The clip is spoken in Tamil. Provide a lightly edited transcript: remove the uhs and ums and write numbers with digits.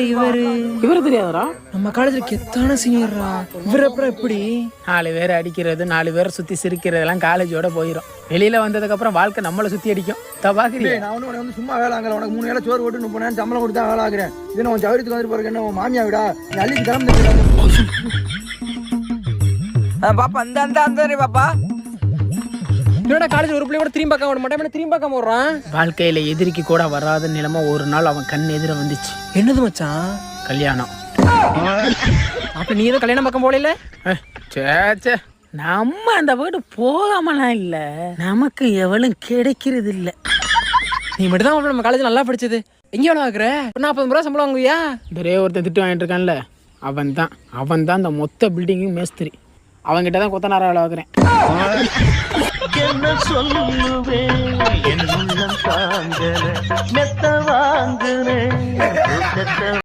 இவரு தெரியாதரா? நம்ம காலேஜ்ல கெத்தான சீனியர்ரா. இவர் அப்புறம் எப்படி 4 பேர் அடிக்கிறது 4 பேரை சுத்தி சிரிக்கிறதெல்லாம் காலேஜோட போயிடும். வெளியில வந்ததுக்கு அப்புறம் வாழ்க்கை நம்மளை சுத்தி அடிக்கும். தபாக்கிறீங்க. நான் உனக்கு வந்து சும்மா வேலை ஆகல. உனக்கு 3 வேளை சோறு போட்டு 30 நேரம் சம்பளம் கொடுத்தா வேலை ஆகுறேன். இது நான் சௌரியத்துக்கு வந்து போறேன். என்ன மாமியா விடா அள்ளிக்கு கிளம்பு. பாப்பா அந்த பாப்பா என்னோட காலேஜ் ஒரு பிள்ளை கூட திரும்பி பார்க்க விட மாட்டேன். திரும்பி பார்க்காம விடுறான். வாழ்க்கையில எதிரிக்கு கூட வராத நிலைமை ஒரு நாள் அவன் கண் எதிர வந்துச்சு. என்னது மச்சான்? கல்யாணம். அப்ப நீ எதுவும் கல்யாணம் பக்கம் போகல? சே நம்ம அந்த வீடு போகாமலாம் இல்ல, நமக்கு எவளும் கிடைக்கிறது இல்ல. நீ மட்டும் தான் நம்ம காலேஜ் நல்லா படிச்சது. எங்க வேலை ஆகுற? 40 ரூபா சம்பளம் வாங்குவியா? ஒரே ஒருத்தர் திட்டு வாங்கிட்டு இருக்கான்ல, அவன் தான் அந்த மொத்த பில்டிங்கும் மேஸ்திரி. அவன்கிட்ட தான் கொத்தனாரா வேலை ஆகுறேன். என்ன சொல்லுவேன் என் உள்ளம் தாங்கல மெத்த வாங்குறேன்.